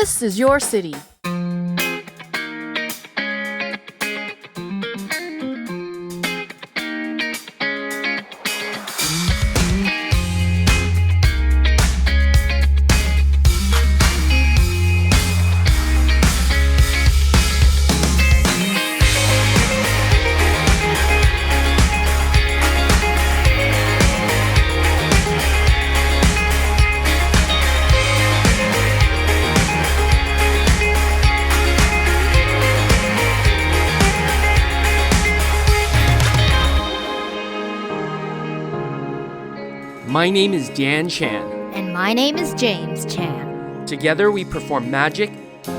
This is your city. My name is Dan Chan. And my name is James Chan. Together we perform magic,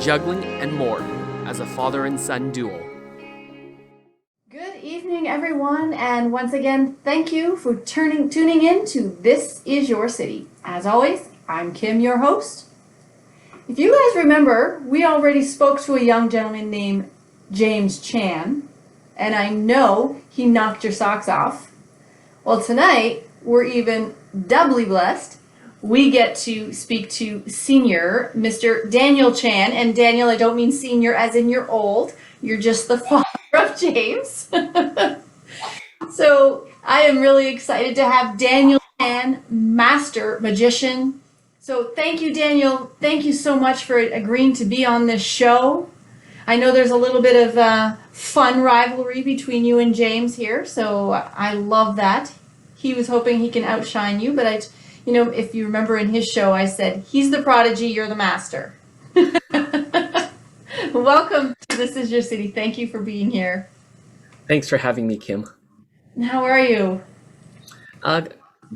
juggling, and more as a father and son duo. Good evening, everyone, and once again, thank you for tuning in to This Is Your City. As always, I'm Kim, your host. If you guys remember, we already spoke to a young gentleman named James Chan, and I know he knocked your socks off. Well, tonight, we're even doubly blessed. We get to speak to senior Mr. Daniel Chan. And Daniel, I don't mean senior as in you're old. You're just the father of James. So I am really excited to have Daniel Chan, master magician. So thank you, Daniel. Thank you so much for agreeing to be on this show. I know there's a little bit of fun rivalry between you and James here, so I love that. He was hoping he can outshine you, but if you remember in his show, I said, he's the prodigy, you're the master. Welcome to This Is Your City. Thank you for being here. Thanks for having me, Kim. How are you?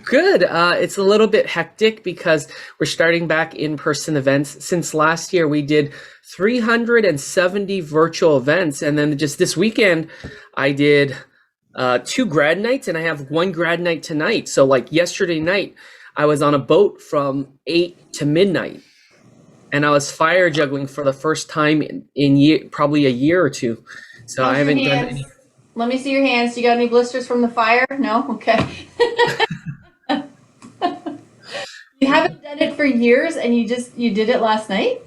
Good. It's a little bit hectic because we're starting back in-person events. Since last year, we did 370 virtual events. And then just this weekend, I did 2 grad nights, and I have 1 grad night tonight. So like yesterday night, I was on a boat from 8 to midnight, and I was fire juggling for the first time in probably a year or two. So I haven't done any. Let me see your hands. You got any blisters from the fire? No? Okay. You haven't done it for years, and you did it last night?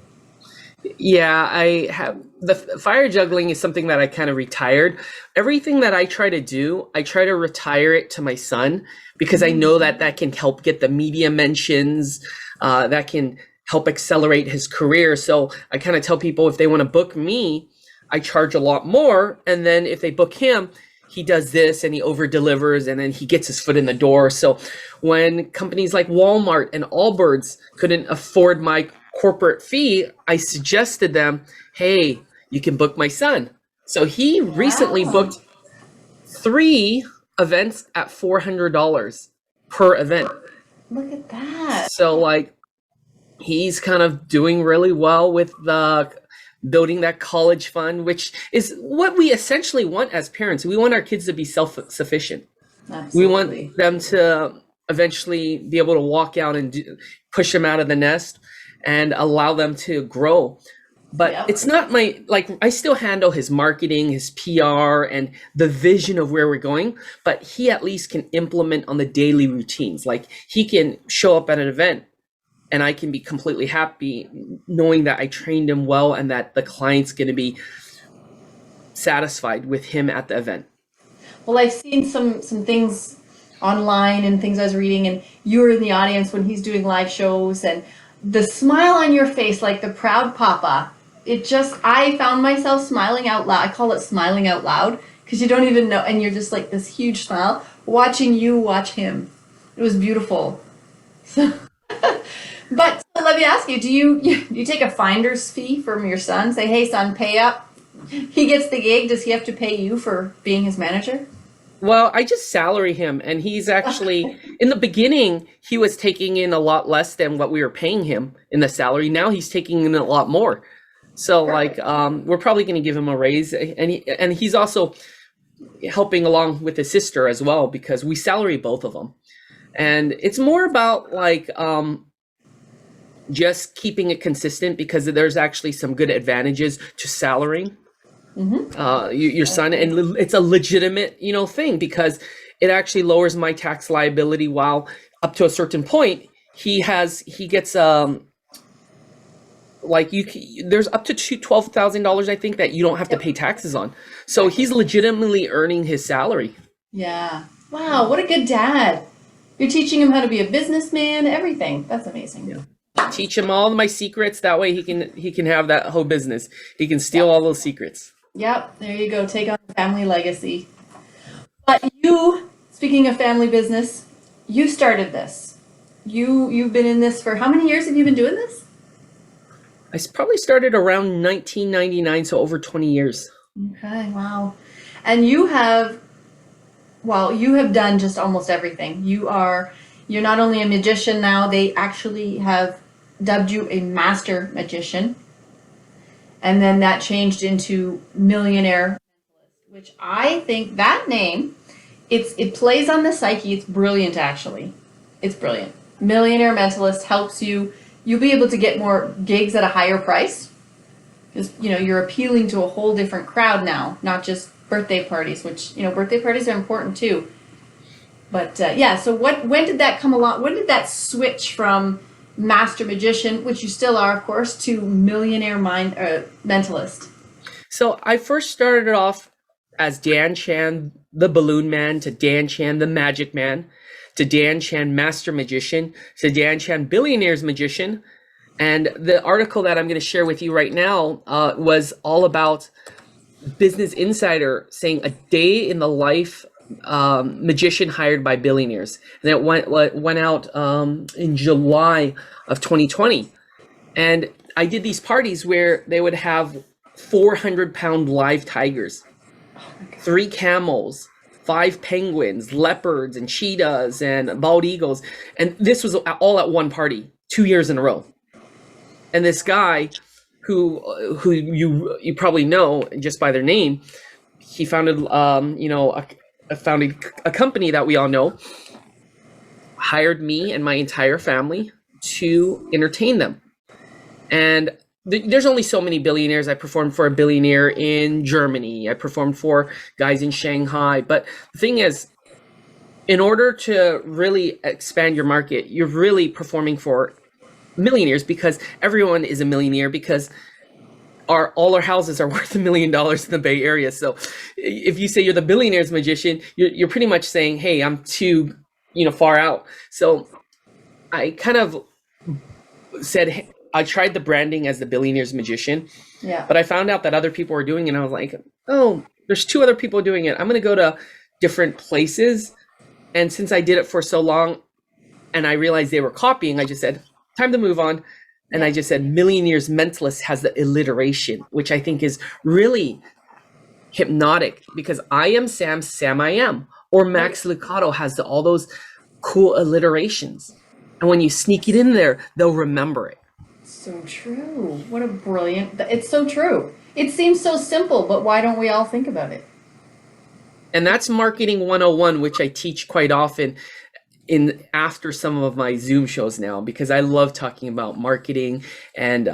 Yeah, I have. The fire juggling is something that I kind of retired. Everything that I try to do, I try to retire it to my son, because I know that can help get the media mentions, that can help accelerate his career. So I kind of tell people, if they want to book me, I charge a lot more. And then if they book him, he does this and he over delivers, and then he gets his foot in the door. So when companies like Walmart and Allbirds couldn't afford my corporate fee, I suggested them, hey, you can book my son. So he recently booked 3 events at $400 per event. Look at that. So like, he's kind of doing really well with the building that college fund, which is what we essentially want as parents. We want our kids to be self-sufficient. Absolutely. We want them to eventually be able to walk out and push them out of the nest and allow them to grow. But It's not I still handle his marketing, his PR, and the vision of where we're going, but he at least can implement on the daily routines. Like, he can show up at an event and I can be completely happy knowing that I trained him well and that the client's going to be satisfied with him at the event. Well, I've seen some things online and things I was reading, and you were in the audience when he's doing live shows, and the smile on your face, like the proud papa, I found myself smiling out loud. I call it smiling out loud, because you don't even know, and you're just like this huge smile, watching you watch him. It was beautiful. So, but let me ask you, do you take a finder's fee from your son? Say, hey son, pay up. He gets the gig. Does he have to pay you for being his manager? Well, I just salary him, and he's actually, in the beginning, he was taking in a lot less than what we were paying him in the salary. Now he's taking in a lot more. So like, we're probably going to give him a raise, and he's also helping along with his sister as well, because we salary both of them. And it's more about like, just keeping it consistent, because there's actually some good advantages to salarying your son, and it's a legitimate, thing, because it actually lowers my tax liability, while up to a certain point, he gets like there's up to $12,000, I think, that you don't have to pay taxes on. So he's legitimately earning his salary. Yeah. Wow, what a good dad. You're teaching him how to be a businessman, everything. That's amazing. Yeah. Teach him all my secrets. That way he can have that whole business. He can steal all those secrets. Yep, there you go. Take on family legacy. But you, speaking of family business, you started this. You've been in this for how many years have you been doing this? I probably started around 1999, so over 20 years. Okay, wow. And you have done just almost everything. You're not only a magician now, they actually have dubbed you a master magician. And then that changed into Millionaire, which I think that name, it plays on the psyche. It's brilliant, actually. It's brilliant. Millionaire Mentalist helps you'll be able to get more gigs at a higher price because you're appealing to a whole different crowd now, not just birthday parties, which birthday parties are important too. But yeah, so when did that come along? When did that switch from master magician, which you still are, of course, to millionaire mentalist? So I first started off as Dan Chan, the Balloon Man, to Dan Chan, the Magic Man, to Dan Chan, Master Magician, to Dan Chan, Billionaires Magician. And the article that I'm going to share with you right now was all about Business Insider saying a day in the life magician hired by billionaires. And it went out in July of 2020. And I did these parties where they would have 400-pound live tigers, 3 camels, 5 penguins, leopards, and cheetahs, and bald eagles. And this was all at one party, 2 years in a row. And this guy, who you probably know just by their name, he founded founded a company that we all know, hired me and my entire family to entertain them. And there's only so many billionaires. I performed for a billionaire in Germany. I performed for guys in Shanghai. But the thing is, in order to really expand your market, you're really performing for millionaires, because everyone is a millionaire, because all our houses are worth $1 million in the Bay Area. So if you say you're the Billionaires Magician, you're pretty much saying, hey, I'm too far out. So I kind of said, hey, I tried the branding as the Billionaires Magician, but I found out that other people were doing it, and I was like, oh, there's 2 other people doing it. I'm going to go to different places. And since I did it for so long and I realized they were copying, I just said, time to move on. And I just said, Millionaires Mentalist has the alliteration, which I think is really hypnotic, because I am Sam, Sam I am. Or Max Lucado has all those cool alliterations. And when you sneak it in there, they'll remember it. So true. What a brilliant, it's so true. It seems so simple, but why don't we all think about it? And that's Marketing 101, which I teach quite often after some of my Zoom shows now, because I love talking about marketing and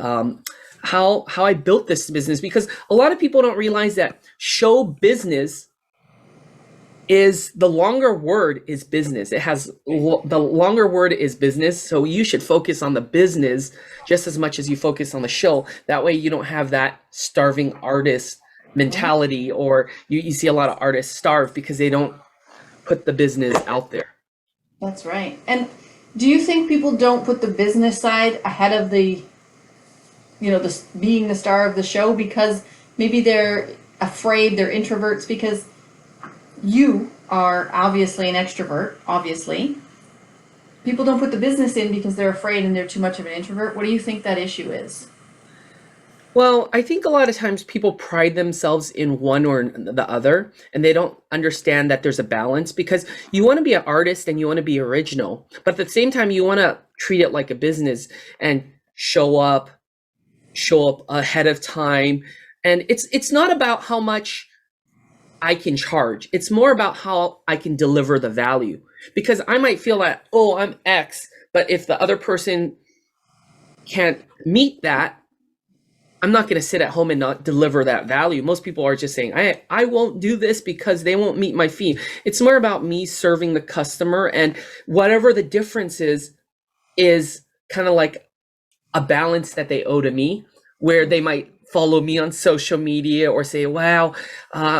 how I built this business, because a lot of people don't realize that show business is the longer word is business. It has the longer word is business. So you should focus on the business just as much as you focus on the show. That way you don't have that starving artist mentality, or you see a lot of artists starve because they don't put the business out there. That's right. And do you think people don't put the business side ahead of the being the star of the show because maybe they're afraid, they're introverts? Because you are obviously an extrovert, obviously. People don't put the business in because they're afraid and they're too much of an introvert. What do you think that issue is? Well, I think a lot of times people pride themselves in one or the other, and they don't understand that there's a balance, because you want to be an artist and you want to be original, but at the same time, you want to treat it like a business and show up ahead of time. And it's not about how much I can charge. It's more about how I can deliver the value, because I might feel that, oh, I'm X, but if the other person can't meet that, I'm not going to sit at home and not deliver that value. Most people are just saying, I won't do this because they won't meet my fee. It's more about me serving the customer, and whatever the difference is kind of like a balance that they owe to me, where they might follow me on social media or say, wow,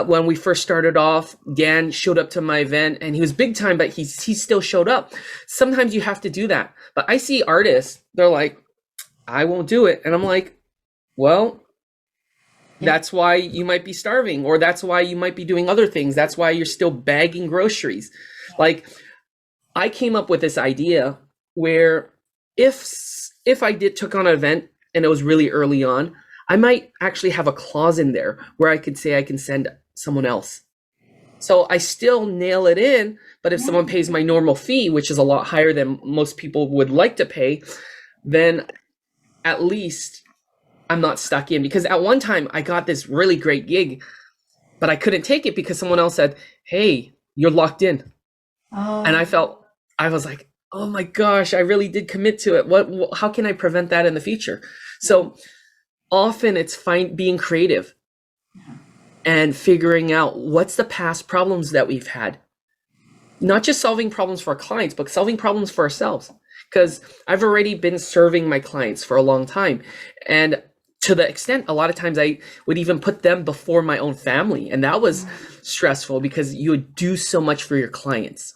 when we first started off, Dan showed up to my event and he was big time, but he still showed up. Sometimes you have to do that. But I see artists, they're like, I won't do it. And I'm like, well, that's why you might be starving, or that's why you might be doing other things. That's why you're still bagging groceries. Like, I came up with this idea where if I took on an event and it was really early on, I might actually have a clause in there where I could say I can send someone else. So I still nail it in, but if someone pays my normal fee, which is a lot higher than most people would like to pay, then at least I'm not stuck in. Because at one time I got this really great gig, but I couldn't take it because someone else said, hey, you're locked in. Oh. And I was like, oh my gosh, I really did commit to it. How can I prevent that in the future? So often it's being creative and figuring out what's the past problems that we've had. Not just solving problems for our clients, but solving problems for ourselves. Because I've already been serving my clients for a long time. And to the extent, a lot of times I would even put them before my own family. And that was stressful because you would do so much for your clients.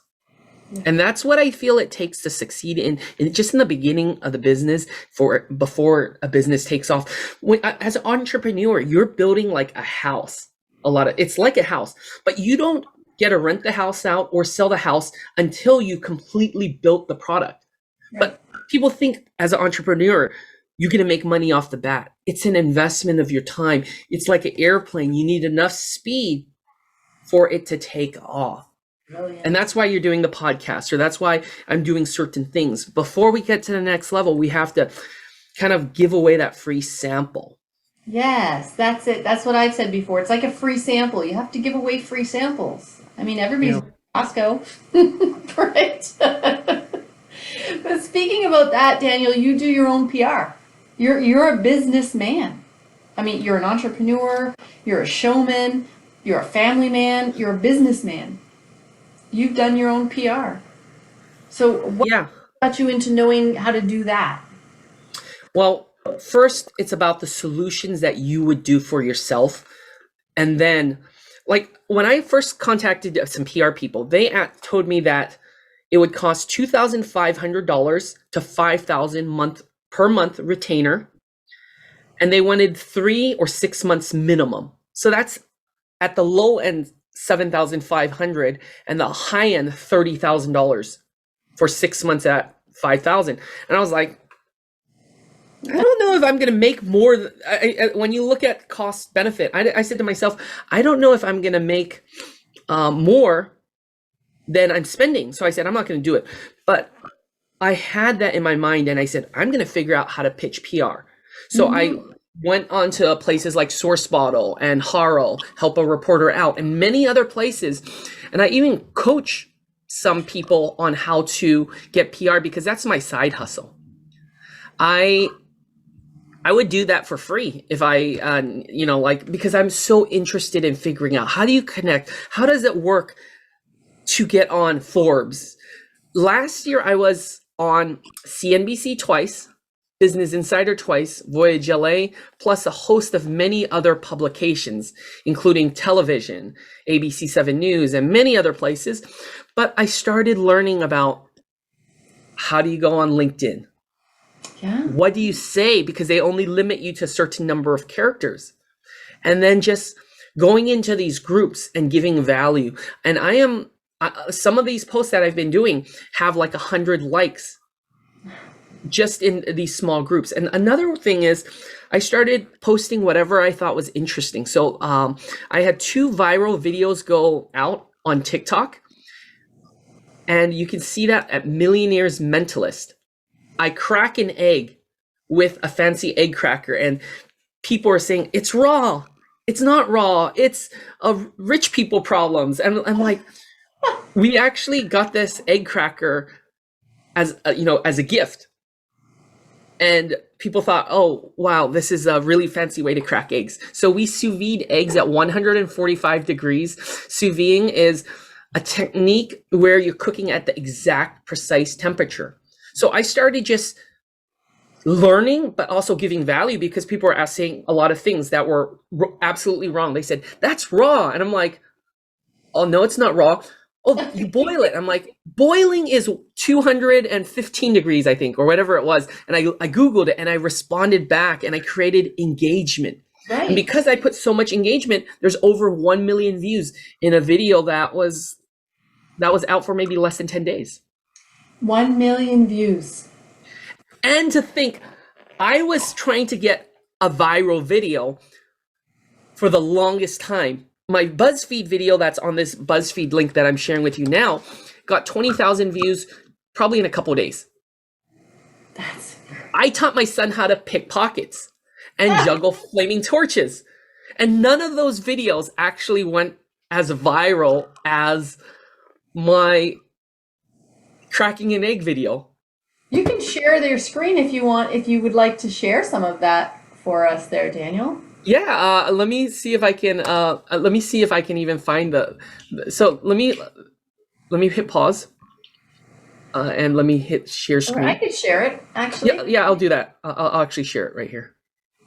And that's what I feel it takes to succeed in just in the beginning of the business, before a business takes off. As an entrepreneur, you're building like a house. It's like a house, but you don't get to rent the house out or sell the house until you completely built the product. Right. But people think as an entrepreneur, you're going to make money off the bat. It's an investment of your time. It's like an airplane. You need enough speed for it to take off. Brilliant. And that's why you're doing the podcast, or that's why I'm doing certain things. Before we get to the next level, we have to kind of give away that free sample. Yes, that's it. That's what I've said before. It's like a free sample. You have to give away free samples. I mean, everybody's Costco, right? But speaking about that, Daniel, you do your own PR. You're a businessman. I mean, you're an entrepreneur, you're a showman, you're a family man, you're a businessman. You've done your own PR. So what got you into knowing how to do that? Well, first, it's about the solutions that you would do for yourself. And then, like, when I first contacted some PR people, they told me that it would cost $2,500 to $5,000 per month retainer. And they wanted 3 or 6 months minimum. So that's at the low end, $7,500, and the high end, $30,000 for 6 months at $5,000. And I was like, I don't know if I'm going to make more. When you look at cost benefit, I said to myself, I don't know if I'm going to make more than I'm spending. So I said, I'm not going to do it. But I had that in my mind, and I said, I'm going to figure out how to pitch PR. So I went on to places like Source Bottle and Haro, Help a Reporter Out, and many other places. And I even coach some people on how to get PR, because that's my side hustle. I would do that for free if I, because I'm so interested in figuring out, how do you connect? How does it work to get on Forbes? Last year, I was on CNBC twice, Business Insider twice, Voyage LA, plus a host of many other publications, including television, ABC 7 News, and many other places. But I started learning about, how do you go on LinkedIn? Yeah. What do you say? Because they only limit you to a certain number of characters. And then just going into these groups and giving value. And I am, some of these posts that I've been doing have like 100 likes just in these small groups. And another thing is, I started posting whatever I thought was interesting. So I had 2 viral videos go out on TikTok. And you can see that at Millionaires Mentalist. I crack an egg with a fancy egg cracker, and people are saying, it's raw. It's not raw. It's rich people problems. And I'm like, we actually got this egg cracker as a gift. And people thought, oh, wow, this is a really fancy way to crack eggs. So we sous vide eggs at 145 degrees. Sous videing is a technique where you're cooking at the exact precise temperature. So I started just learning, but also giving value, because people were asking a lot of things that were absolutely wrong. They said, that's raw. And I'm like, oh, no, it's not raw. Oh, you boil it. I'm like, boiling is 215 degrees, I think, or whatever it was. And I Googled it and I responded back and I created engagement. Right. And because I put so much engagement, there's over 1 million views in a video that was out for maybe less than 10 days. 1 million views. And to think, I was trying to get a viral video for the longest time. My BuzzFeed video that's on this BuzzFeed link that I'm sharing with you now got 20,000 views probably in a couple of days. I taught my son how to pick pockets and juggle flaming torches. And none of those videos actually went as viral as my cracking an egg video. You can share their screen if you want, if you would like to share some of that for us there, Daniel. Yeah, let me see if I can. Let me see if I can even find the. So let me hit pause, and let me hit share screen. Or I could share it actually. Yeah, I'll do that. I'll actually share it right here.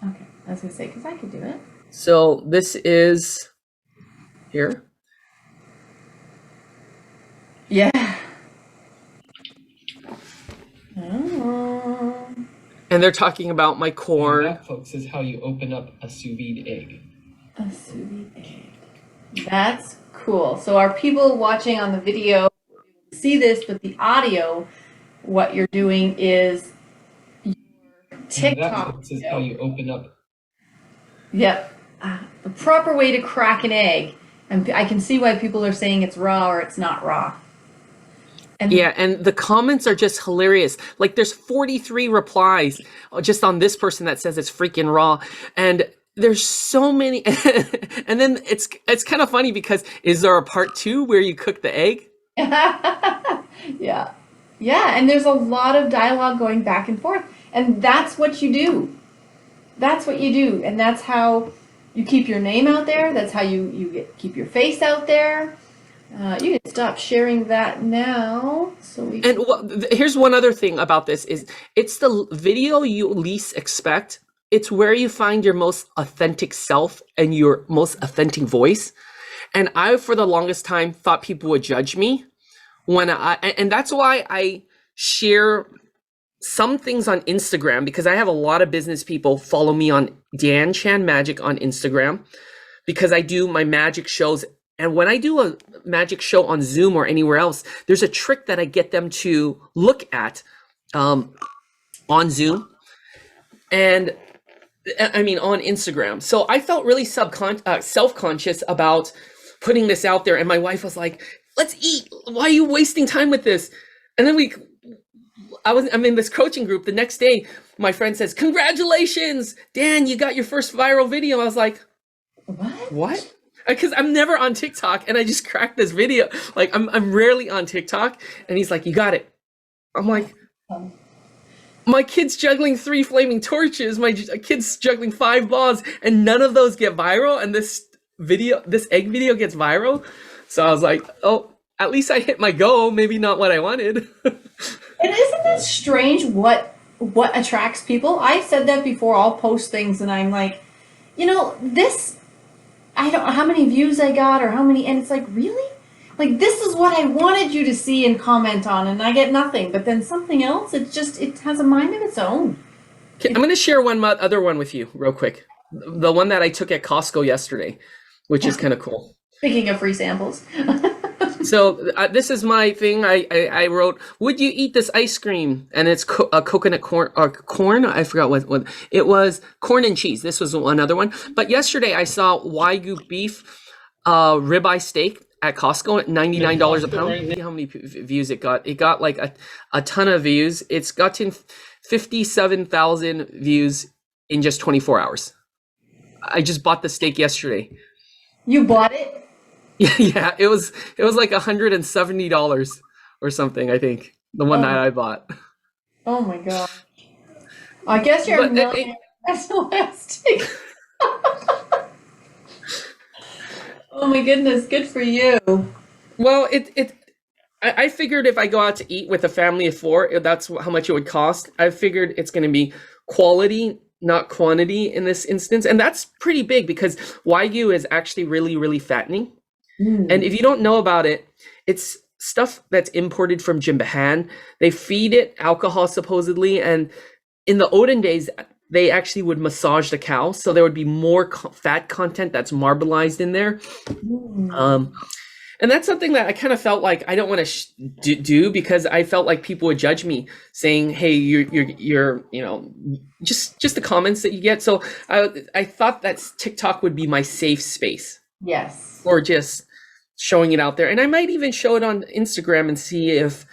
Okay, I was gonna say because I could do it. So this is here. Yeah. Oh. And they're talking about my corn. And that, folks, is how you open up a sous vide egg. A sous vide egg. That's cool. So our people watching on the video see this, but the audio, what you're doing is your TikTok. And that, folks, is how you open up. Yep. The proper way to crack an egg. And I can see why people are saying it's raw or it's not raw. And yeah, and the comments are just hilarious. Like there's 43 replies just on this person that says it's freaking raw. And there's so many. And then it's kind of funny because is there a part 2 where you cook the egg? Yeah. Yeah, and there's a lot of dialogue going back and forth. And that's what you do. That's what you do. And that's how you keep your name out there. That's how you keep your face out there. You can stop sharing that now. So we can... And here's one other thing about this is it's the video you least expect. It's where you find your most authentic self and your most authentic voice. And I, for the longest time, thought people would judge me and that's why I share some things on Instagram, because I have a lot of business people follow me on Dan Chan Magic on Instagram, because I do my magic shows. And when I do a magic show on Zoom or anywhere else, there's a trick that I get them to look at on Zoom and I mean on Instagram. So I felt really self-conscious about putting this out there. And my wife was like, let's eat. Why are you wasting time with this? And then I'm in this coaching group. The next day, my friend says, congratulations, Dan, you got your first viral video. I was like, what? Because I'm never on TikTok, and I just cracked this video. Like I'm rarely on TikTok, and he's like, "You got it." I'm like, my kid's juggling 3 flaming torches. My kid's juggling 5 balls, and none of those get viral. And this egg video gets viral. So I was like, oh, at least I hit my goal. Maybe not what I wanted. And isn't that strange? What attracts people? I said that before. I'll post things, and I'm like, this. I don't know how many views I got or how many, and it's like, really? Like, this is what I wanted you to see and comment on, and I get nothing. But then something else, it has a mind of its own. Okay, I'm going to share one other one with you real quick. The one that I took at Costco yesterday, which is kind of cool. Speaking of free samples. So this is my thing. I wrote, would you eat this ice cream? And it's coconut corn. I forgot what it was. Corn and cheese. This was another one. But yesterday I saw Wagyu beef ribeye steak at Costco at $99 a pound. See how many views it got. It got like a ton of views. It's gotten 57,000 views in just 24 hours. I just bought the steak yesterday. You bought it? Yeah, it was like $170 or something, I think. The one that I bought. Oh my god. I guess you're a millionaire. That's elastic. Oh my goodness, good for you. Well, I figured if I go out to eat with a family of 4, that's how much it would cost. I figured it's going to be quality, not quantity in this instance. And that's pretty big because Wagyu is actually really, really fattening. And if you don't know about it, it's stuff that's imported from Jimbahan. They feed it alcohol supposedly. And in the olden days, they actually would massage the cow. So there would be more fat content that's marbleized in there. And that's something that I kind of felt like I don't want to do because I felt like people would judge me saying, hey, you're just the comments that you get. So I thought that TikTok would be my safe space. Yes. Or just showing it out there. And I might even show it on Instagram and see if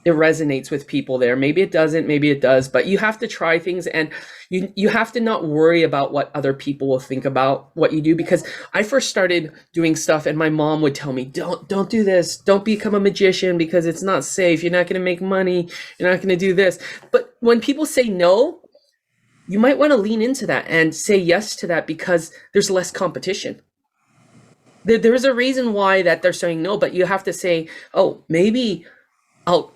it resonates with people there. Maybe it doesn't, maybe it does, but you have to try things and you have to not worry about what other people will think about what you do. Because I first started doing stuff and my mom would tell me, don't do this. Don't become a magician because it's not safe. You're not going to make money. You're not going to do this. But when people say no, you might want to lean into that and say yes to that because there's less competition. There is a reason why that they're saying no, but you have to say, oh, maybe I'll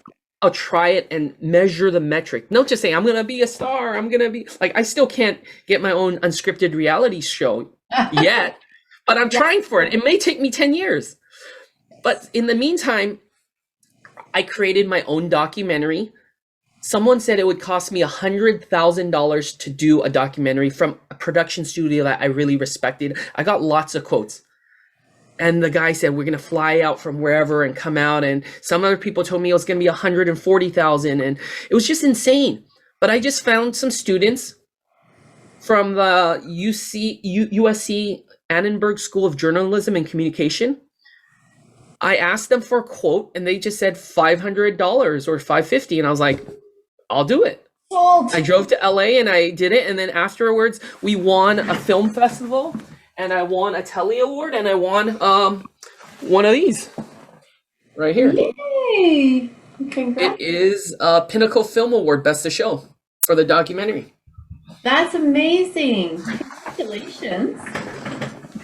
try it and measure the metric. Don't just say, I'm going to be a star. I'm going to be like, I still can't get my own unscripted reality show yet, but I'm trying for it. It may take me 10 years. But in the meantime, I created my own documentary. Someone said it would cost me $100,000 to do a documentary from a production studio that I really respected. I got lots of quotes. And the guy said, we're going to fly out from wherever and come out. And some other people told me it was going to be 140,000. And it was just insane. But I just found some students from the USC Annenberg School of Journalism and Communication. I asked them for a quote and they just said $500 or $550. And I was like, I'll do it. I drove to LA and I did it. And then afterwards we won a film festival. And I won a Telly Award, and I won one of these right here. Yay! Congrats. It is a Pinnacle Film Award, Best of Show, for the documentary. That's amazing. Congratulations.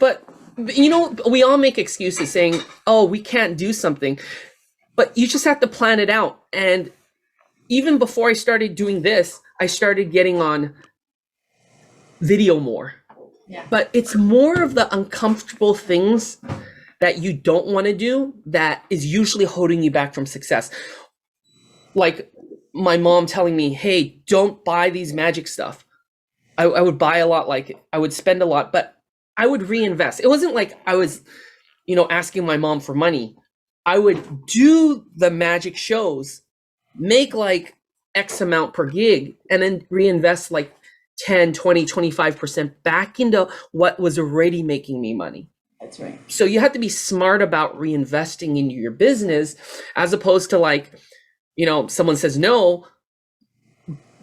But, you know, we all make excuses saying, oh, we can't do something. But you just have to plan it out. And even before I started doing this, I started getting on video more. Yeah. But it's more of the uncomfortable things that you don't want to do that is usually holding you back from success. Like my mom telling me, hey, don't buy these magic stuff. I would buy a lot, like I would spend a lot, but I would reinvest. It wasn't like I was, asking my mom for money. I would do the magic shows, make like X amount per gig, and then reinvest like 10, 20, 25% back into what was already making me money. That's right. So you have to be smart about reinvesting into your business as opposed to like, someone says no,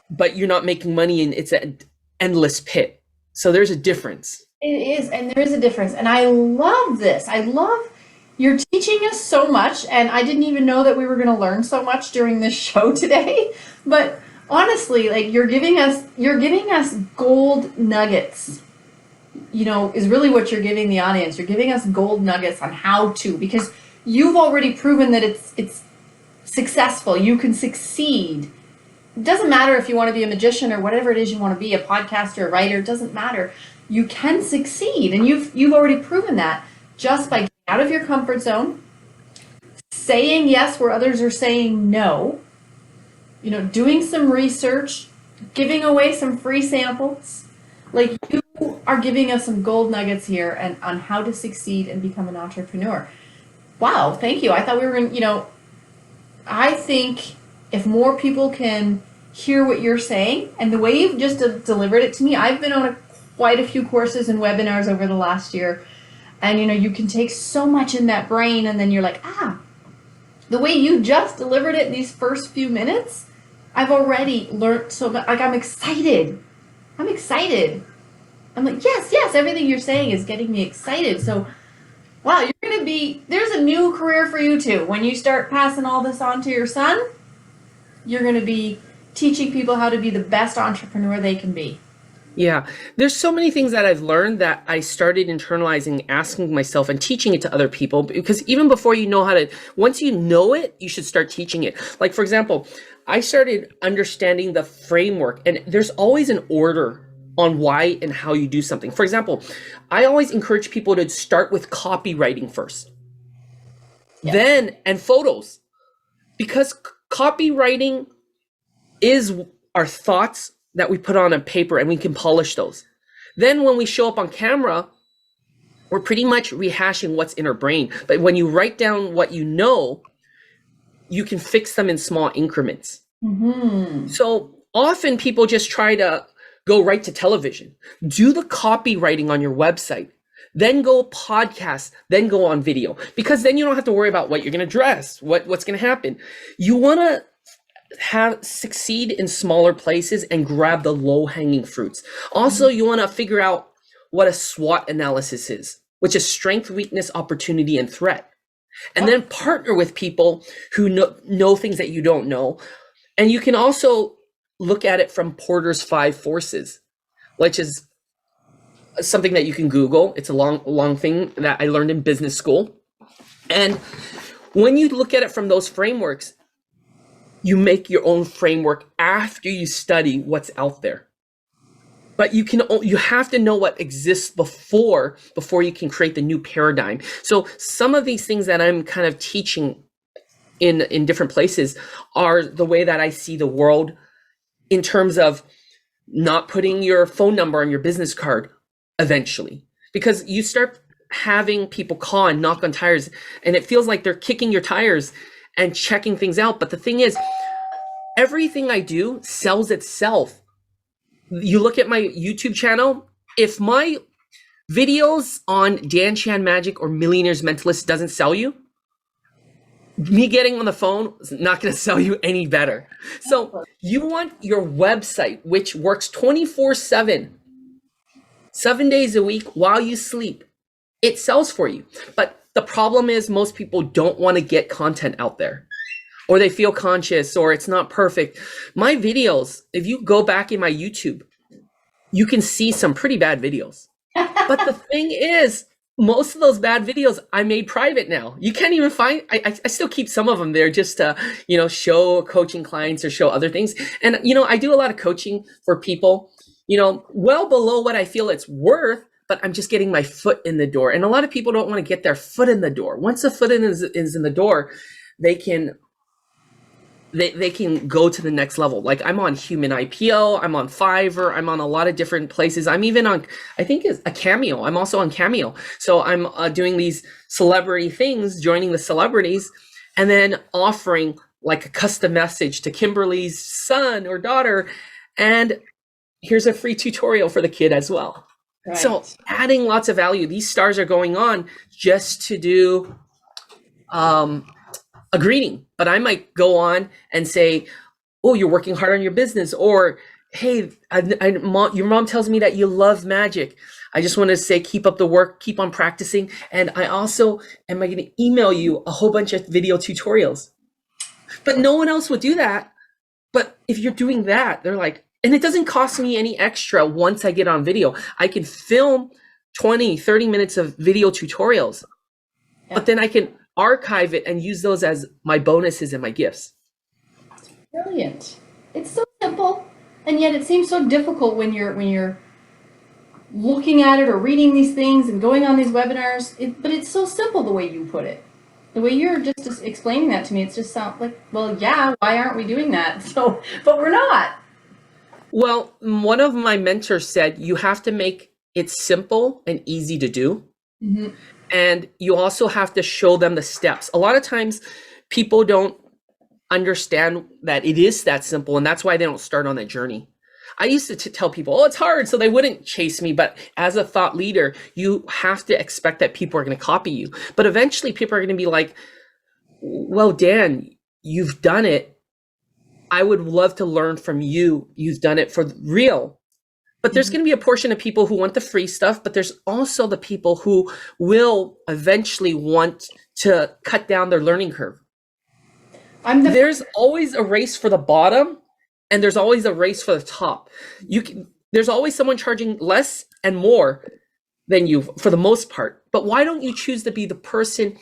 but you're not making money and it's an endless pit. So there's a difference. It is, and there is a difference. And I love this. You're teaching us so much, and I didn't even know that we were going to learn so much during this show today, but honestly, like you're giving us gold nuggets, is really what you're giving the audience. You're giving us gold nuggets on how to, because you've already proven that it's successful. You can succeed. It doesn't matter if you want to be a magician or whatever it is you want to be, a podcaster, a writer, it doesn't matter. You can succeed. And you've already proven that just by getting out of your comfort zone, saying yes where others are saying no, doing some research, giving away some free samples. Like you are giving us some gold nuggets here and on how to succeed and become an entrepreneur. Wow, thank you. I thought we were going to, I think if more people can hear what you're saying and the way you've just delivered it to me, I've been on quite a few courses and webinars over the last year. And, you can take so much in that brain and then you're like, the way you just delivered it in these first few minutes, I've already learned so much. Like, I'm excited. I'm like, yes, everything you're saying is getting me excited. So, wow, there's a new career for you too. When you start passing all this on to your son, you're going to be teaching people how to be the best entrepreneur they can be. Yeah, there's so many things that I've learned that I started internalizing, asking myself and teaching it to other people, because even before you know once you know it, you should start teaching it. Like, for example, I started understanding the framework, and there's always an order on why and how you do something. For example, I always encourage people to start with copywriting first, then and photos, because copywriting is our thoughts that we put on a paper and we can polish those. Then when we show up on camera, we're pretty much rehashing what's in our brain. But when you write down what you know, you can fix them in small increments. So often people just try to go right to television. Do the copywriting on your website, then go podcast, then go on video, because then you don't have to worry about what you're going to dress, what's going to happen. You want to succeed in smaller places and grab the low-hanging fruits. Also, you want to figure out what a SWOT analysis is, which is strength, weakness, opportunity, and threat. And then partner with people who know things that you don't know. And you can also look at it from Porter's 5 forces, which is something that you can Google. It's a long thing that I learned in business school. And when you look at it from those frameworks, you make your own framework after you study what's out there. But you have to know what exists before you can create the new paradigm. So some of these things that I'm kind of teaching in different places are the way that I see the world, in terms of not putting your phone number on your business card eventually, because you start having people call and knock on tires, and it feels like they're kicking your tires and checking things out. But the thing is, everything I do sells itself. You look at my YouTube channel, if my videos on Dan Chan Magic or Millionaires Mentalist doesn't sell you, me getting on the phone is not going to sell you any better. So you want your website, which works 24/7, 7 days a week while you sleep. It sells for you. But the problem is most people don't want to get content out there, or they feel conscious, or it's not perfect. My videos, if you go back in my YouTube, you can see some pretty bad videos. But the thing is, most of those bad videos I made private now. You can't even find, I still keep some of them there just to, show coaching clients or show other things. And, I do a lot of coaching for people, well below what I feel it's worth, but I'm just getting my foot in the door. And a lot of people don't want to get their foot in the door. Once the foot is in the door, they can go to the next level. Like, I'm on Human IPO, I'm on Fiverr, I'm on a lot of different places. I'm even on, I think it's a Cameo. I'm also on Cameo. So I'm doing these celebrity things, joining the celebrities, and then offering like a custom message to Kimberly's son or daughter. And here's a free tutorial for the kid as well. Right. So adding lots of value. These stars are going on just to do a greeting, but I might go on and say, oh, you're working hard on your business, or hey, your mom tells me that you love magic. I just want to say, keep up the work, keep on practicing. And I also am going to email you a whole bunch of video tutorials. But no one else would do that. But if you're doing that, they're like, and it doesn't cost me any extra once I get on video. I can film 20, 30 minutes of video tutorials, but then I can archive it and use those as my bonuses and my gifts. Brilliant. It's so simple, and yet it seems so difficult when you're looking at it or reading these things and going on these webinars. But it's so simple the way you put it. The way you're just explaining that to me, it's just sound like, well, yeah, why aren't we doing that? So, but we're not. Well, one of my mentors said, you have to make it simple and easy to do. Mm-hmm. And you also have to show them the steps. A lot of times people don't understand that it is that simple, and that's why they don't start on that journey. I used to tell people, oh, it's hard, so they wouldn't chase me. But as a thought leader, you have to expect that people are going to copy you. But eventually people are going to be like, well, Dan, you've done it. I would love to learn from you. You've done it for real. But there's going to be a portion of people who want the free stuff, but there's also the people who will eventually want to cut down their learning curve. There's always a race for the bottom, and there's always a race for the top. There's always someone charging less and more than you for the most part. But why don't you choose to be the person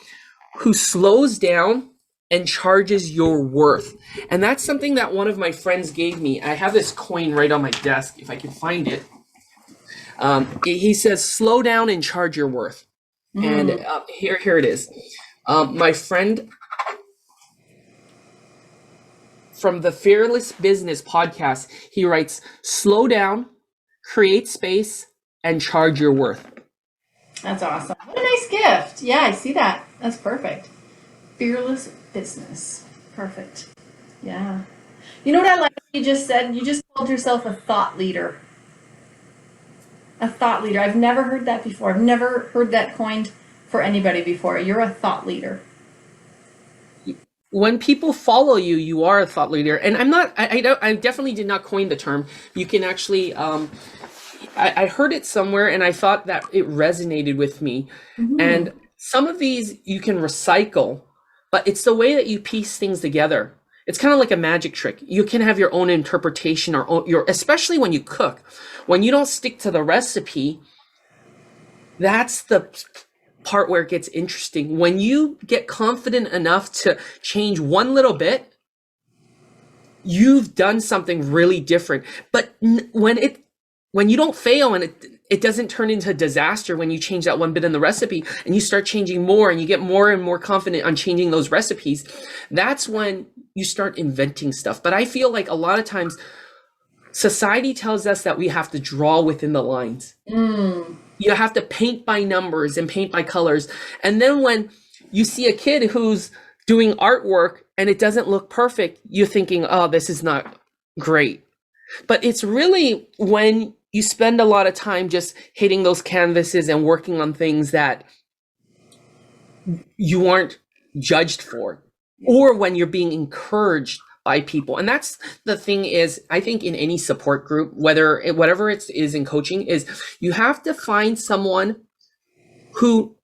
who slows down and charges your worth. And that's something that one of my friends gave me. I have this coin right on my desk, if I can find it. He says, slow down and charge your worth. And here it is. My friend from the Fearless Business podcast, he writes, slow down, create space, and charge your worth. That's awesome. What a nice gift. Yeah, I see that. That's perfect. Fearless Business. Perfect. Yeah. You know what I like what you just said? You just called yourself a thought leader. A thought leader. I've never heard that before. I've never heard that coined for anybody before. You're a thought leader. When people follow you, you are a thought leader. And I definitely did not coin the term. You can actually, I heard it somewhere and I thought that it resonated with me. And some of these you can recycle, but it's the way that you piece things together. It's kind of like a magic trick. You can have your own interpretation especially when you cook. When you don't stick to the recipe, that's the part where it gets interesting. When you get confident enough to change one little bit, you've done something really different. But when you don't fail and it doesn't turn into a disaster when you change that one bit in the recipe and you start changing more and you get more and more confident on changing those recipes, that's when you start inventing stuff. But I feel like a lot of times society tells us that we have to draw within the lines. You have to paint by numbers and paint by colors. And then when you see a kid who's doing artwork and it doesn't look perfect, you're thinking, oh, this is not great. But it's really when you spend a lot of time just hitting those canvases and working on things that you aren't judged for, or when you're being encouraged by people. And that's the thing is, I think in any support group, whatever it is in coaching, is you have to find someone who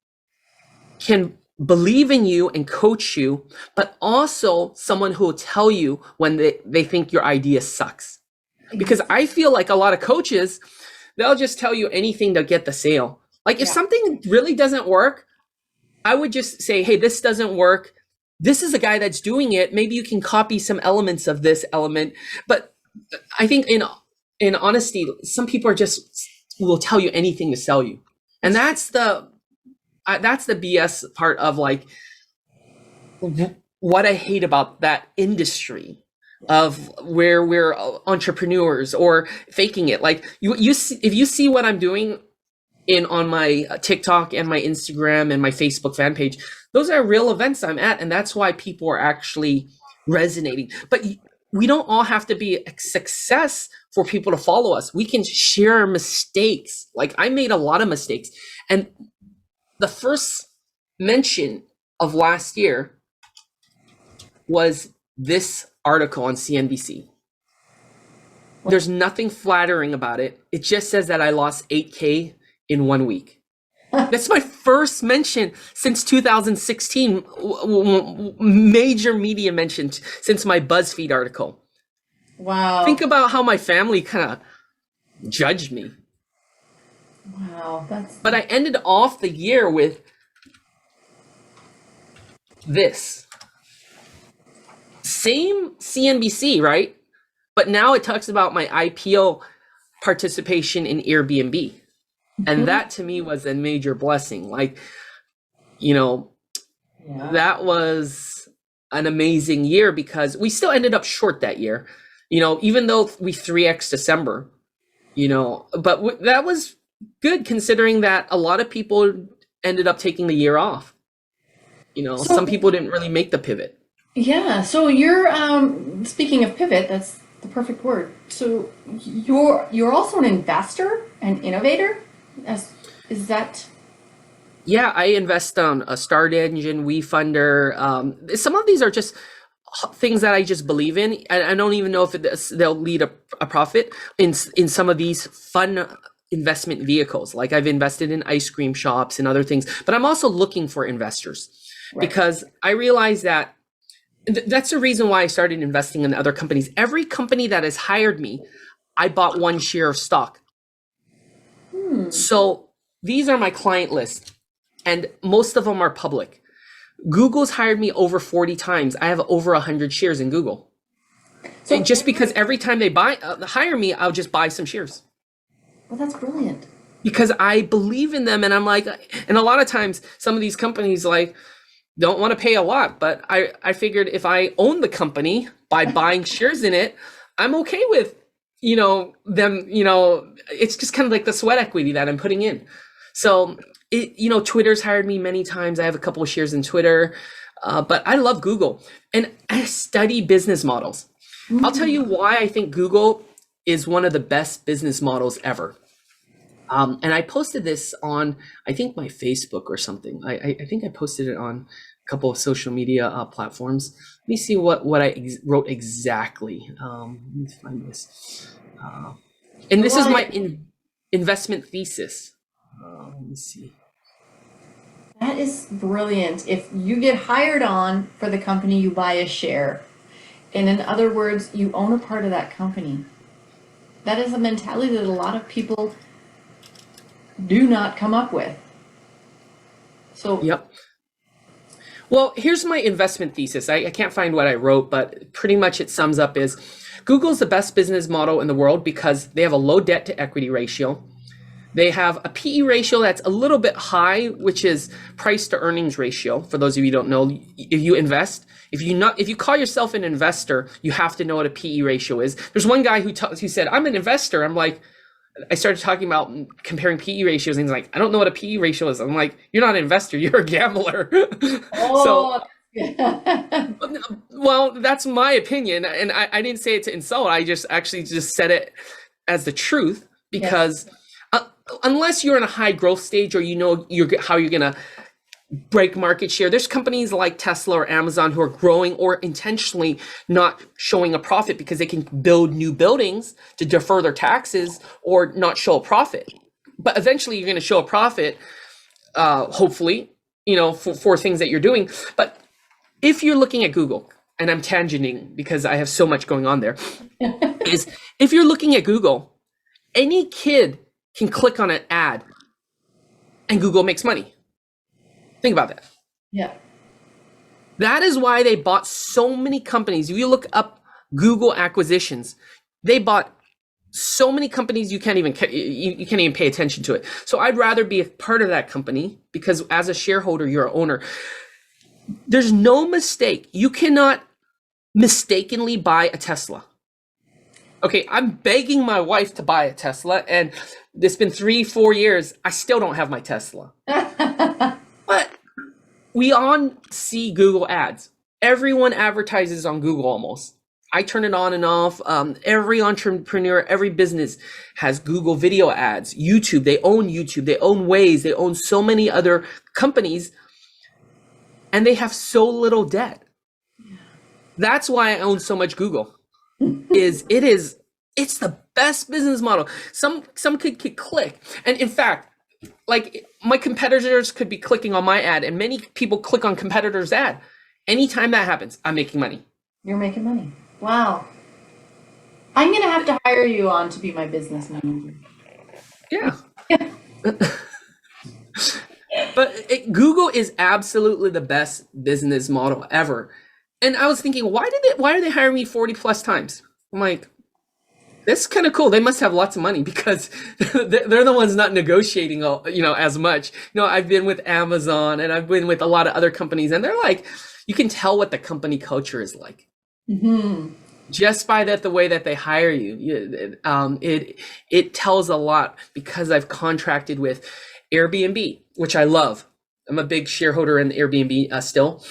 can believe in you and coach you, but also someone who will tell you when they think your idea sucks. Because I feel like a lot of coaches, they'll just tell you anything to get the sale. Like if something really doesn't work, I would just say, hey, this doesn't work. This is a guy that's doing it. Maybe you can copy some elements of this element. But I think in honesty, some people will tell you anything to sell you. And that's the BS part of like what I hate about that industry of where we're entrepreneurs or faking it. Like you see, if you see what I'm doing on my TikTok and my Instagram and my Facebook fan page, those are real events I'm at. And that's why people are actually resonating. But we don't all have to be a success for people to follow us. We can share mistakes. Like I made a lot of mistakes. And the first mention of last year was this article on CNBC. There's nothing flattering about it. It just says that I lost 8K in 1 week. That's my first mention since 2016, major media mention since my BuzzFeed article. Wow. Think about how my family kind of judged me. Wow, But I ended off the year with this. Same CNBC, right? But now it talks about my IPO participation in Airbnb. And that to me was a major blessing. Like, that was an amazing year because we still ended up short that year, even though we 3x December, but that was good considering that a lot of people ended up taking the year off. Some people didn't really make the pivot. Yeah. So you're, speaking of pivot, that's the perfect word. So you're also an investor, an innovator. Is that? Yeah, I invest on a Start Engine, WeFunder. Some of these are just things that I just believe in. I don't even know if they'll lead a profit in some of these fun investment vehicles. Like I've invested in ice cream shops and other things, but I'm also looking for investors because I realize that that's the reason why I started investing in other companies. Every company that has hired me, I bought one share of stock. So these are my client list, and most of them are public. Google's hired me over 40 times. I have over 100 shares in Google. So And just because every time they hire me, I'll just buy some shares. Well, that's brilliant. Because I believe in them, and I'm like, and a lot of times some of these companies like don't want to pay a lot, but I figured if I own the company by buying shares in it, I'm okay with, them, it's just kind of like the sweat equity that I'm putting in. So Twitter's hired me many times. I have a couple of shares in Twitter, but I love Google, and I study business models. I'll tell you why I think Google is one of the best business models ever. And I posted this on, I think, my Facebook or something. I think I posted it on a couple of social media platforms. Let me see what I wrote exactly. Let me find this. And this is my investment thesis. Let me see. That is brilliant. If you get hired on for the company, you buy a share. And in other words, you own a part of that company. That is a mentality that a lot of people do not come up with. So Yep. Well, here's my investment thesis. I can't find what I wrote, but pretty much it sums up is Google's the best business model in the world because they have a low debt to equity ratio. They have a PE ratio that's a little bit high, which is price to earnings ratio. For those of you who don't know, if you invest, if you call yourself an investor, you have to know what a PE ratio is. There's one guy who said, I'm an investor. I'm like, I started talking about comparing PE ratios, and he's like, I don't know what a PE ratio is. I'm like, you're not an investor, you're a gambler. Oh. Well, that's my opinion, and I didn't say it to insult. I just said it as the truth because unless you're in a high growth stage or how you're gonna break market share, there's companies like Tesla or Amazon who are growing or intentionally not showing a profit because they can build new buildings to defer their taxes or not show a profit. But eventually you're going to show a profit, hopefully, for things that you're doing. But if you're looking at Google, and I'm tangenting because I have so much going on there, is if you're looking at Google, any kid can click on an ad and Google makes money. Think about that. Yeah. That is why they bought so many companies. If you look up Google acquisitions, they bought so many companies you can't even pay attention to it. So I'd rather be a part of that company because as a shareholder, you're an owner. There's no mistake. You cannot mistakenly buy a Tesla. Okay, I'm begging my wife to buy a Tesla, and it's been 3-4 years. I still don't have my Tesla. But we all see Google ads. Everyone advertises on Google almost. I turn it on and off. Every entrepreneur, every business has Google video ads. YouTube, they own Waze, they own so many other companies, and they have so little debt. That's why I own so much Google. It's the best business model. Some could click, and in fact, like my competitors could be clicking on my ad, and many people click on competitors' ad. Anytime that happens, I'm making money. You're making money. Wow. I'm going to have to hire you on to be my business manager. Yeah. But Google is absolutely the best business model ever. And I was thinking, why are they hiring me 40 plus times? I'm like, that's kind of cool. They must have lots of money because they're the ones not negotiating, as much. I've been with Amazon and I've been with a lot of other companies, and they're like, you can tell what the company culture is like. Mm-hmm. Just by the way that they hire you. It tells a lot because I've contracted with Airbnb, which I love. I'm a big shareholder in Airbnb still.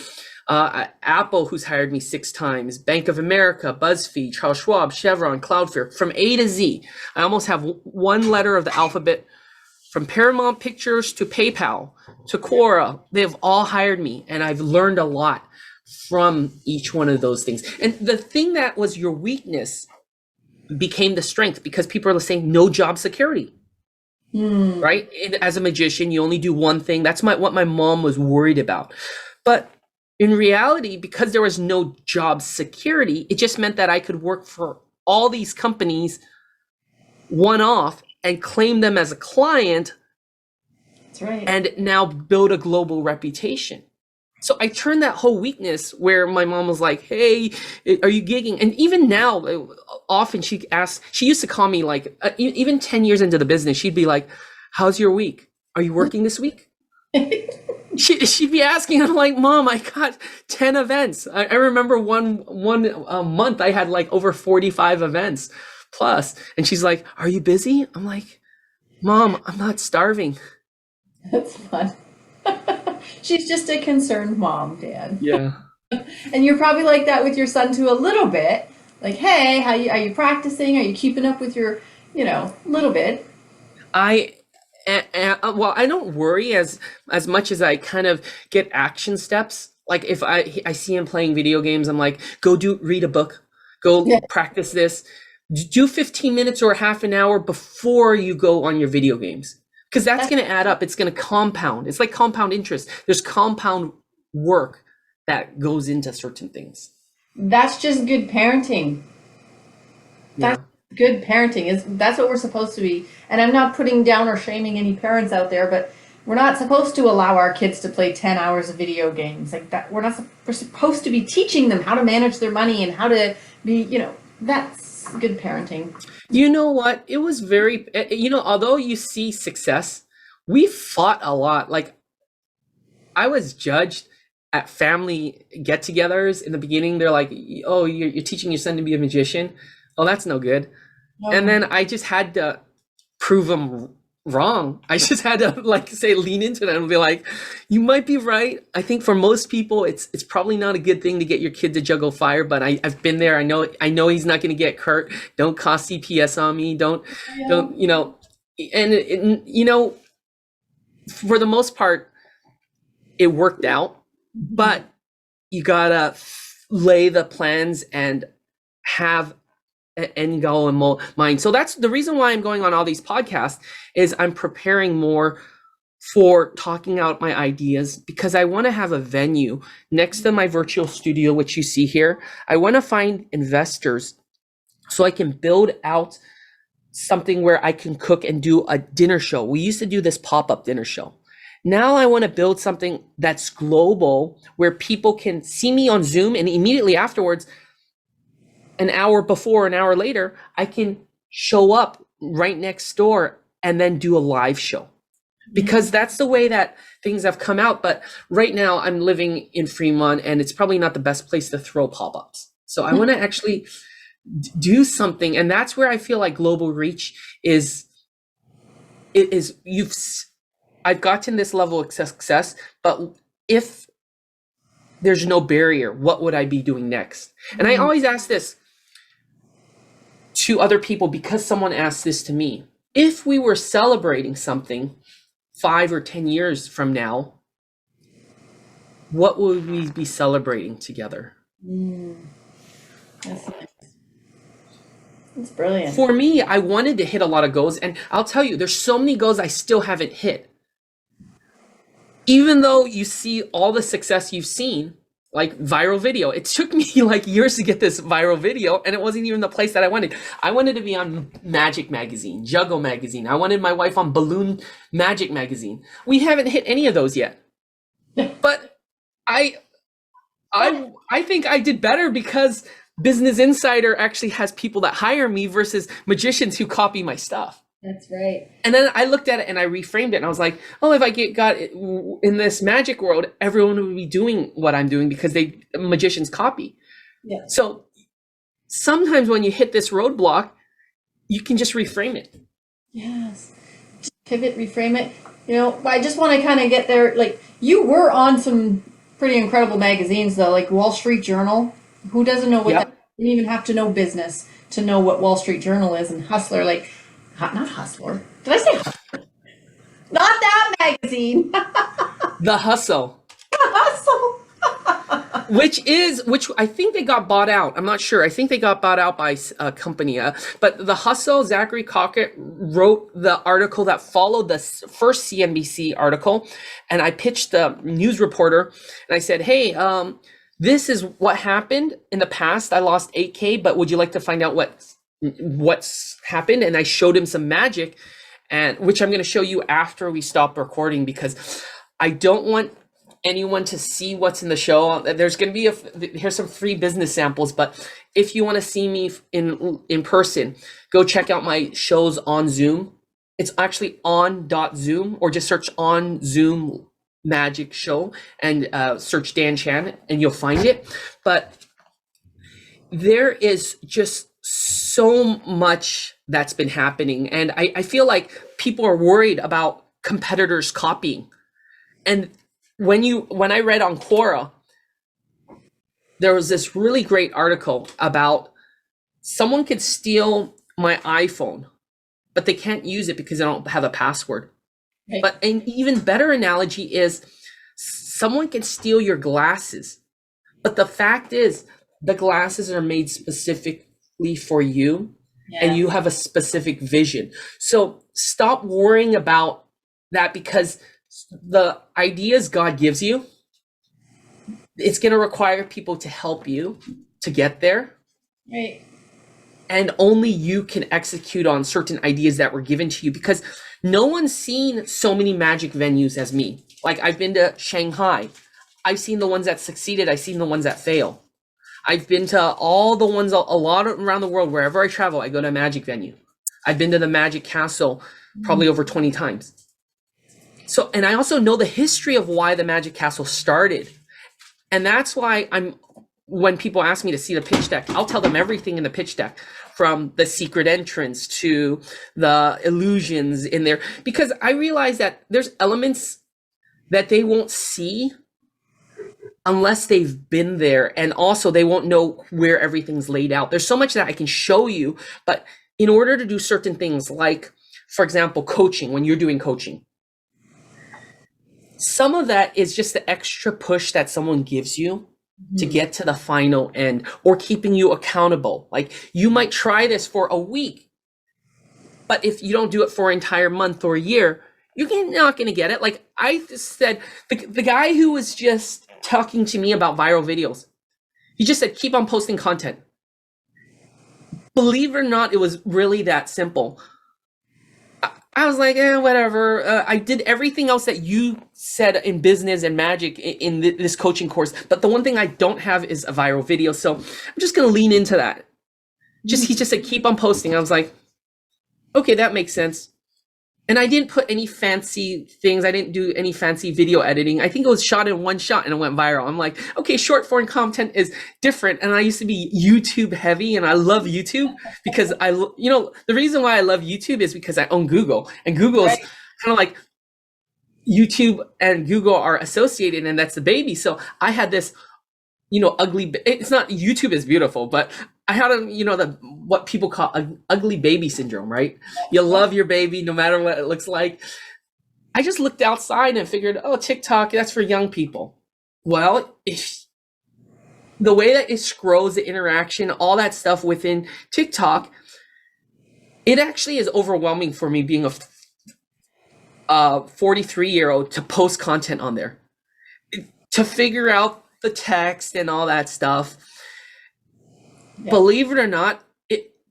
Apple, who's hired me 6 times, Bank of America, BuzzFeed, Charles Schwab, Chevron, Cloudflare, from A to Z. I almost have one letter of the alphabet, from Paramount Pictures to PayPal to Quora. They've all hired me, and I've learned a lot from each one of those things. And the thing that was your weakness became the strength because people are saying no job security. Right? And as a magician, you only do one thing. That's what my mom was worried about. But in reality, because there was no job security, it just meant that I could work for all these companies one-off and claim them as a client. That's right. And now build a global reputation. So I turned that whole weakness where my mom was like, "Hey, are you gigging?" And even now, often she asks. She used to call me like, even 10 years into the business, she'd be like, "How's your week? Are you working this week?" She'd be asking. I'm like, "Mom, I got 10 events. I remember one month I had like over 45 events plus." And she's like, "Are you busy?" I'm like, "Mom, I'm not starving." That's fun. She's just a concerned mom, Dad. Yeah. And you're probably like that with your son too a little bit. Like, hey, are you practicing? Are you keeping up with your, little bit? Well, I don't worry as much as I kind of get action steps. Like if I see him playing video games, I'm like, go read a book, go Yeah. practice this, do 15 minutes or half an hour before you go on your video games. Because that's going to add up. It's going to compound. It's like compound interest. There's compound work that goes into certain things. That's just good parenting. Yeah. That's good parenting. That's what we're supposed to be. And I'm not putting down or shaming any parents out there, but we're not supposed to allow our kids to play 10 hours of video games like that. We're supposed to be teaching them how to manage their money and how to be, that's good parenting. You know what? It was very, although you see success, we fought a lot. Like I was judged at family get-togethers in the beginning. They're like, "Oh, you're teaching your son to be a magician. Oh, that's no good." No. And then I just had to prove them wrong. I just had to lean into them and be like, "You might be right. I think for most people, it's probably not a good thing to get your kid to juggle fire, but I've been there. I know he's not going to get hurt. Don't cause CPS on me. Don't, and for the most part, it worked out, but you gotta lay the plans and have an end goal in mind. So that's the reason why I'm going on all these podcasts is I'm preparing more for talking out my ideas because I want to have a venue next to my virtual studio, which you see here. I want to find investors so I can build out something where I can cook and do a dinner show. We used to do this pop-up dinner show. Now I want to build something that's global where people can see me on Zoom and immediately afterwards, an hour before, an hour later, I can show up right next door and then do a live show. Because that's the way that things have come out. But right now I'm living in Fremont and it's probably not the best place to throw pop-ups. So I want to actually do something. And that's where I feel like global reach I've gotten this level of success, but if there's no barrier, what would I be doing next? And I always ask this to other people because someone asked this to me. If we were celebrating something 5 or 10 years from now, what would we be celebrating together? That's nice. That's brilliant. For me, I wanted to hit a lot of goals, and I'll tell you, there's so many goals I still haven't hit. Even though you see all the success you've seen, like viral video, it took me like years to get this viral video, and it wasn't even the place that I wanted. I wanted to be on Magic Magazine, Juggle Magazine. I wanted my wife on Balloon Magic Magazine. We haven't hit any of those yet. But I think I did better because Business Insider actually has people that hire me versus magicians who copy my stuff. That's right. And then I looked at it and I reframed it and I was like, oh, if I got in this magic world, everyone would be doing what I'm doing because magicians copy. Yeah. So sometimes when you hit this roadblock, you can just reframe it. Yes. Just pivot, reframe it. I just want to kind of get there. Like you were on some pretty incredible magazines though, like Wall Street Journal. Who doesn't know what that? You don't even have to know business to know what Wall Street Journal is, and Hustler, not Hustler. Did I say Hustler? Not that magazine. The Hustle. Hustle. which I think they got bought out. I'm not sure. I think they got bought out by a company. But The Hustle, Zachary Cockett wrote the article that followed the first CNBC article. And I pitched the news reporter and I said, hey, this is what happened in the past. I lost 8K, but would you like to find out what's happened? And I showed him some magic, and which I'm going to show you after we stop recording because I don't want anyone to see what's in the show. There's going to be here's some free business samples, but if you want to see me in person, go check out my shows on Zoom. It's actually on.zoom, or just search on Zoom magic show and search Dan Chan and you'll find it. But there is just so much that's been happening, and I feel like people are worried about competitors copying. And when I read on Quora, there was this really great article about someone could steal my iPhone, but they can't use it because they don't have a password. Right. But an even better analogy is someone can steal your glasses, but the fact is the glasses are made specifically for you, and you have a specific vision. So stop worrying about that, because the ideas God gives you, it's going to require people to help you to get there. Right. And only you can execute on certain ideas that were given to you, because no one's seen so many magic venues as me. Like, I've been to Shanghai. I've seen the ones that succeeded. I've seen the ones that fail. I've been to all the ones, a lot around the world. Wherever I travel, I go to a magic venue. I've been to the Magic Castle probably over 20 times. So, and I also know the history of why the Magic Castle started. And that's why when people ask me to see the pitch deck, I'll tell them everything in the pitch deck, from the secret entrance to the illusions in there, because I realize that there's elements that they won't see unless they've been there, and also they won't know where everything's laid out. There's so much that I can show you, but in order to do certain things, like, for example, coaching, when you're doing coaching, some of that is just the extra push that someone gives you to get to the final end, or keeping you accountable. Like, you might try this for a week, but if you don't do it for an entire month or a year, you're not going to get it. Like I said, the guy who was just talking to me about viral videos, he just said, keep on posting content. Believe it or not, it was really that simple. I was like, whatever. I did everything else that you said in business and magic in this coaching course, but the one thing I don't have is a viral video. So I'm just going to lean into that. He just said, keep on posting. I was like, okay, that makes sense. And I didn't put any fancy things. I didn't do any fancy video editing. I think it was shot in one shot and it went viral. I'm like, okay, short form content is different. And I used to be YouTube heavy, and I love YouTube because the reason why I love YouTube is because I own Google, and Google is kind of like YouTube and Google are associated, and that's the baby. So I had this, ugly, it's not, YouTube is beautiful, but I had what people call ugly baby syndrome, right? You love your baby no matter what it looks like. I just looked outside and figured, TikTok, that's for young people. Well, if the way that it scrolls, the interaction, all that stuff within TikTok, it actually is overwhelming for me, being a 43-year-old, to post content on there, to figure out the text and all that stuff. Yeah. Believe it or not,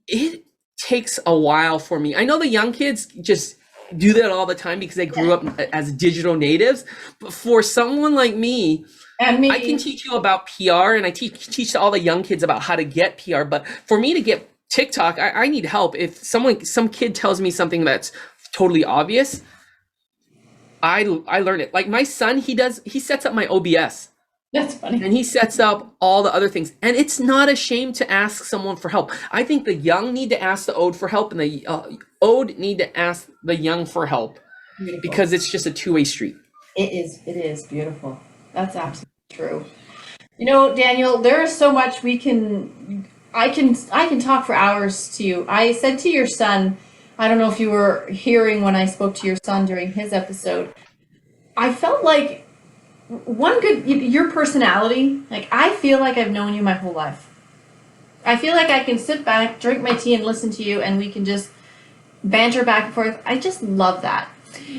it takes a while for me. I know the young kids just do that all the time because they grew up as digital natives. But for someone like me, I can teach you about PR, and I teach all the young kids about how to get PR. But for me to get TikTok, I need help. If some kid tells me something that's totally obvious, I learn it. Like my son, he sets up my OBS. That's funny. And he sets up all the other things. And it's not a shame to ask someone for help. I think the young need to ask the old for help, and the old need to ask the young for help. Beautiful. Because it's just a two-way street. It is beautiful. That's absolutely true. Daniel, there is so much I can talk for hours to you. I said to your son, I don't know if you were hearing when I spoke to your son during his episode, I felt like your personality, like I feel like I've known you my whole life. I feel like I can sit back, drink my tea, and listen to you, and we can just banter back and forth. I just love that.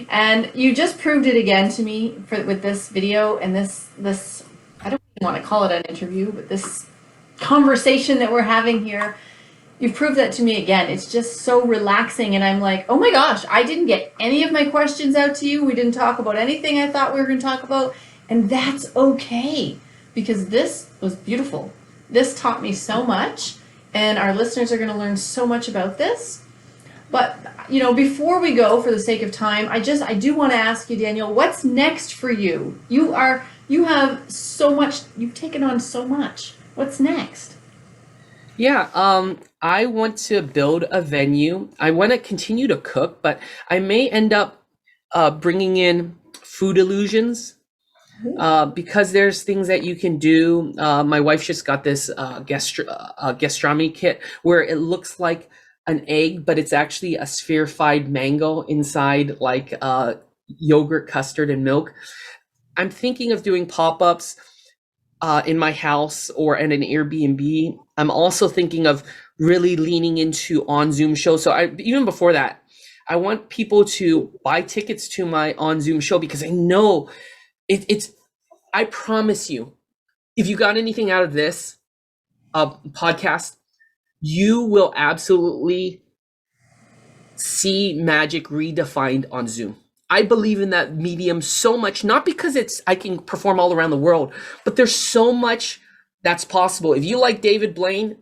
And you just proved it again to me with this video and this I don't even want to call it an interview, but this conversation that we're having here. You've proved that to me again. It's just so relaxing, and I'm like, oh my gosh, I didn't get any of my questions out to you. We didn't talk about anything I thought we were going to talk about. And that's okay, because this was beautiful. This taught me so much, and our listeners are going to learn so much about this. But, you know, before we go, for the sake of time, I do want to ask you, Daniel, what's next for you? You have so much, you've taken on so much. What's next? Yeah, I want to build a venue. I want to continue to cook, but I may end up bringing in food illusions because there's things that you can do. My wife just got this gastronomy kit where it looks like an egg, but it's actually a spherified mango inside, like yogurt, custard, and milk. I'm thinking of doing pop-ups in my house or at an Airbnb. I'm also thinking of really leaning into on Zoom shows. So even before that, I want people to buy tickets to my on Zoom show, because I know I promise you, if you got anything out of this podcast, you will absolutely see magic redefined on Zoom. I believe in that medium so much, not because I can perform all around the world, but there's so much that's possible. If you like David Blaine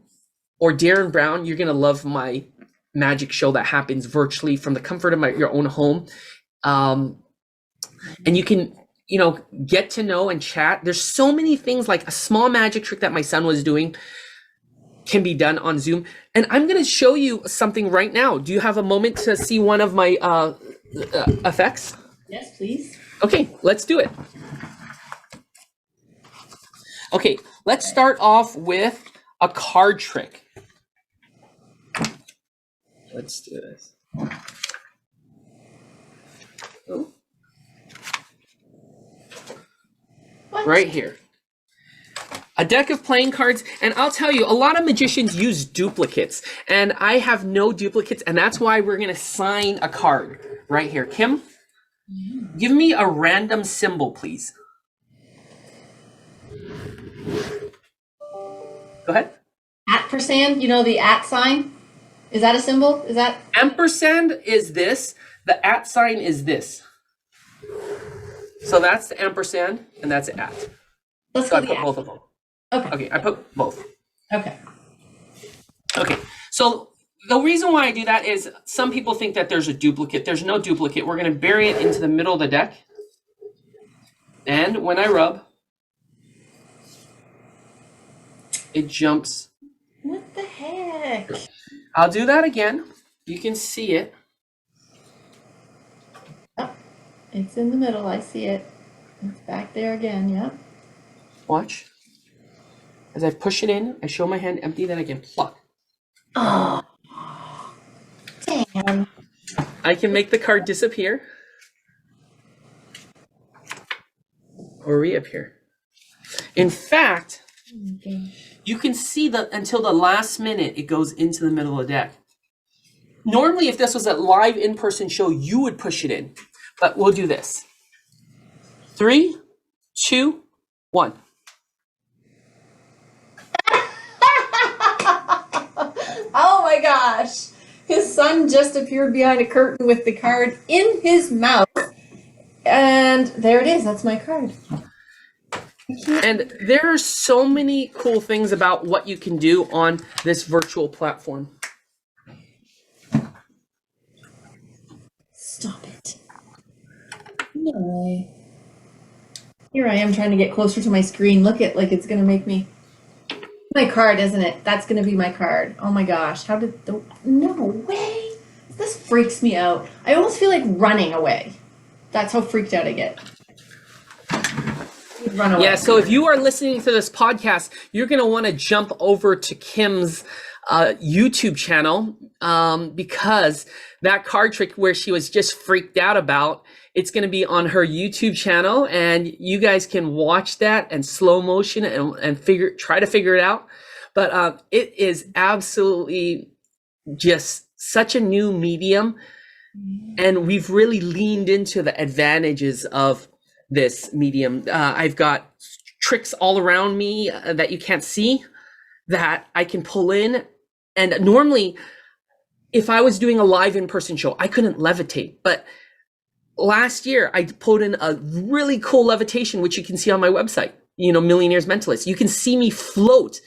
or Darren Brown, you're gonna love my magic show that happens virtually from the comfort of your own home. And you can, get to know and chat. There's so many things, like a small magic trick that my son was doing can be done on Zoom. And I'm going to show you something right now. Do you have a moment to see one of my effects? Yes, please. Okay, let's do it. Okay, let's start off with a card trick. Let's do this. Oh. What? Right here. A deck of playing cards, and I'll tell you, a lot of magicians use duplicates, and I have no duplicates, and that's why we're gonna sign a card right here. Kim, give me a random symbol, please. Go ahead. @, the @ sign? Is that a symbol? Is that? Ampersand is this, the @ sign is this. So that's the ampersand, and that's the @. Let's So go I put the both of them. Okay. I put both. Okay. Okay, so the reason why I do that is some people think that there's a duplicate. There's no duplicate. We're going to bury it into the middle of the deck. And when I rub, it jumps. What the heck? I'll do that again. You can see it. Oh, it's in the middle. I see it. It's back there again. Yep. Watch. As I push it in, I show my hand empty, then I can pluck. Oh, damn. I can make the card disappear or reappear. In fact, you can see that until the last minute, it goes into the middle of the deck. Normally, if this was a live in-person show, you would push it in, but we'll do this. 3, 2, 1. Oh my gosh. His son just appeared behind a curtain with the card in his mouth. And there it is. That's my card. And there are so many cool things about what you can do on this virtual platform. Stop it. No way. Here I am trying to get closer to my screen. Look at, like, it's going to make me... My card, isn't it? That's going to be my card. Oh my gosh. How did the... No way. This freaks me out. I almost feel like running away. That's how freaked out I get. Run away. Yeah, so if you are listening to this podcast, you're going to want to jump over to Kim's YouTube channel because that card trick where she was just freaked out about, it's going to be on her YouTube channel, and you guys can watch that in slow motion and try to figure it out. But it is absolutely just such a new medium, and we've really leaned into the advantages of this medium. I've got tricks all around me that you can't see that I can pull in. And normally, if I was doing a live in-person show, I couldn't levitate. But last year I pulled in a really cool levitation, which you can see on my website, Millionaires Mentalist. You can see me float.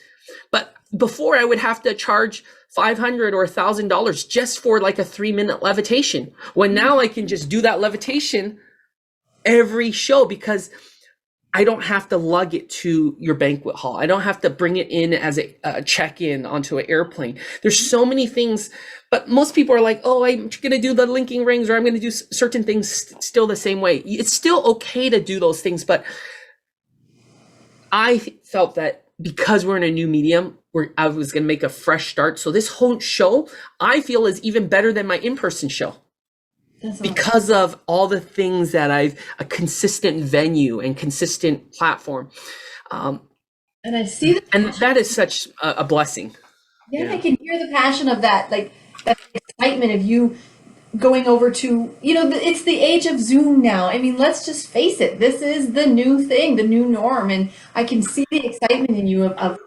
But before I would have to charge $500 or $1,000 just for like a 3-minute levitation. When now I can just do that levitation every show because I don't have to lug it to your banquet hall. I don't have to bring it in as a check-in onto an airplane. There's so many things, but most people are like, oh, I'm going to do the linking rings, or I'm going to do certain things still the same way. It's still okay to do those things, but I felt that because we're in a new medium, I was going to make a fresh start. So this whole show, I feel, is even better than my in-person show. Because of all the things that a consistent venue and consistent platform. And I see that is such a blessing. Yeah, I can hear the passion of that, like that excitement of you going over to, it's the age of Zoom now. I mean, let's just face it. This is the new thing, the new norm. And I can see the excitement in you of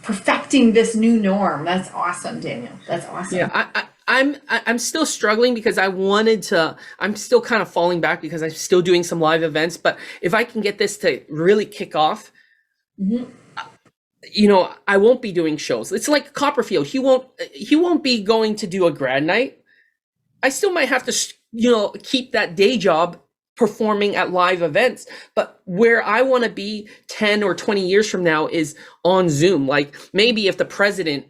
perfecting this new norm. That's awesome, Daniel. That's awesome. Yeah, I'm still struggling because I'm still kind of falling back because I'm still doing some live events. But if I can get this to really kick off, I won't be doing shows. It's like Copperfield. He won't be going to do a grad night. I still might have to, keep that day job performing at live events. But where I want to be 10 or 20 years from now is on Zoom. Like maybe if the president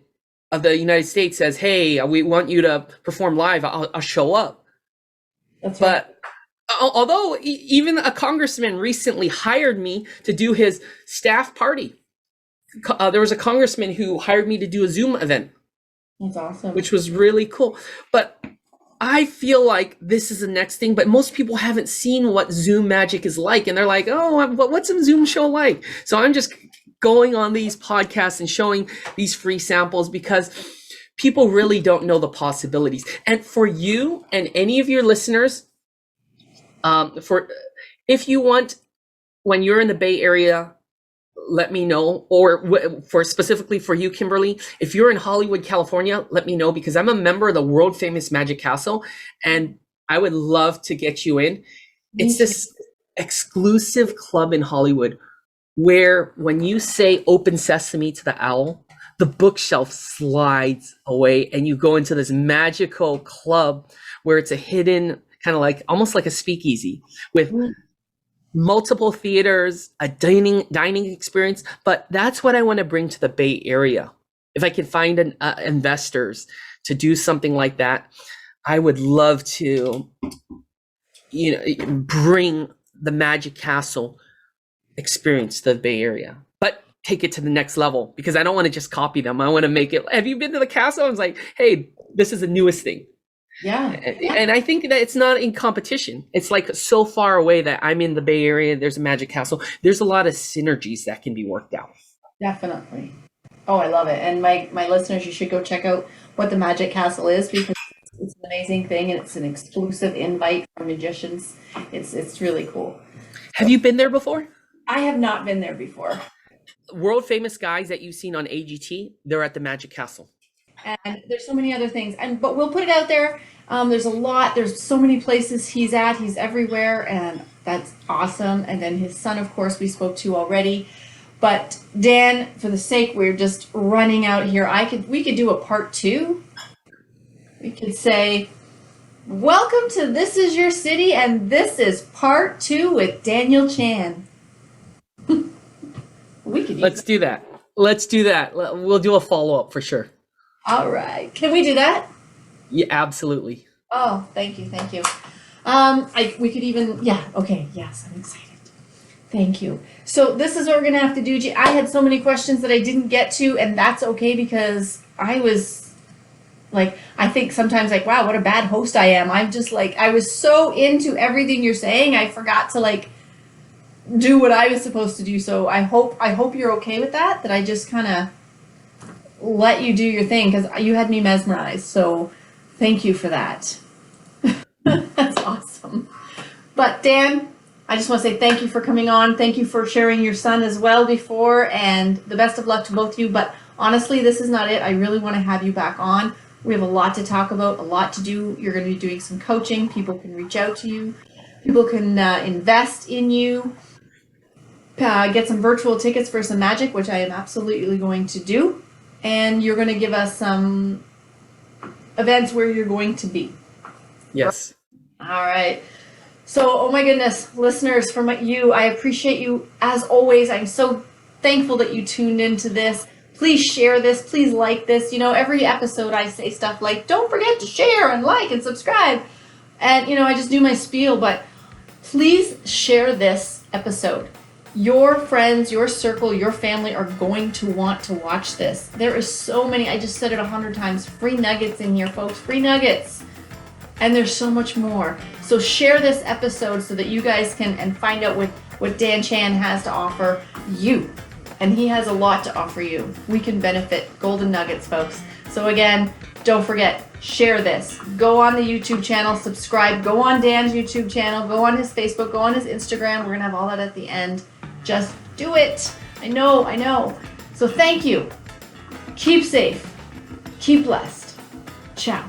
of the United States says, hey, we want you to perform live, I'll show up. That's right. But although even a congressman recently hired me to do his staff party. There was a congressman who hired me to do a Zoom event. That's awesome. Which was really cool. But I feel like this is the next thing, but most people haven't seen what Zoom magic is like. And they're like, oh, what's a Zoom show like? So I'm just going on these podcasts and showing these free samples because people really don't know the possibilities. And for you and any of your listeners, if you want, when you're in the Bay Area, let me know, or specifically for you, Kimberly, if you're in Hollywood, California, let me know because I'm a member of the world famous Magic Castle and I would love to get you in. It's this exclusive club in Hollywood where when you say open sesame to the owl, the bookshelf slides away and you go into this magical club where it's a hidden kind of like almost like a speakeasy with multiple theaters, a dining experience. But that's what I want to bring to the Bay Area. If I can find investors to do something like that, I would love to, bring the Magic Castle experience to the Bay Area, but take it to the next level because I don't want to just copy them. I want to make it. Have you been to the castle? I was like, hey, this is the newest thing. Yeah. And I think that it's not in competition. It's like so far away that I'm in the Bay Area. There's a Magic Castle. There's a lot of synergies that can be worked out. Definitely. Oh, I love it. And my listeners, you should go check out what the Magic Castle is because it's an amazing thing and it's an exclusive invite for magicians. It's really cool. Have you been there before? I have not been there before. World famous guys that you've seen on AGT, they're at the Magic Castle. And there's so many other things, but we'll put it out there. There's so many places he's at. He's everywhere, and that's awesome. And then his son, of course, we spoke to already. But Dan, for the sake, we're just running out here. We could do a part 2. We could say, welcome to This Is Your City, and this is part 2 with Daniel Chan. Let's do that. We'll do a follow-up for sure. All right. Can we do that? Yeah, absolutely. Oh, thank you. We could even, okay. Yes, I'm excited. Thank you. So this is what we're going to have to do. I had so many questions that I didn't get to, and that's okay because I was like, I think sometimes like, wow, what a bad host I am. I'm just like, I was so into everything you're saying. I forgot to like do what I was supposed to do. So I hope you're okay with that I just kind of let you do your thing because you had me mesmerized. So thank you for that. That's awesome. But Dan, I just want to say thank you for coming on. Thank you for sharing your son as well before, and the best of luck to both of you. But honestly, this is not it. I really want to have you back on. We have a lot to talk about, a lot to do. You're going to be doing some coaching. People can reach out to you. People can invest in you, get some virtual tickets for some magic, which I am absolutely going to do. And you're going to give us some events where you're going to be. Yes. All right. So, oh my goodness, listeners, from you, I appreciate you as always. I'm so thankful that you tuned into this. Please share this. Please like this. You know, every episode I say stuff like, don't forget to share and like and subscribe. And, you know, I just do my spiel, but please share this episode. Your friends, your circle, your family are going to want to watch this. There is so many, I just said it 100 times, free nuggets in here, folks, free nuggets. And there's so much more. So share this episode so that you guys can and find out what Dan Chan has to offer you. And he has a lot to offer you. We can benefit. Golden nuggets, folks. So again, don't forget, share this. Go on the YouTube channel, subscribe. Go on Dan's YouTube channel. Go on his Facebook. Go on his Instagram. We're going to have all that at the end. Just do it. I know. So thank you. Keep safe. Keep blessed. Ciao.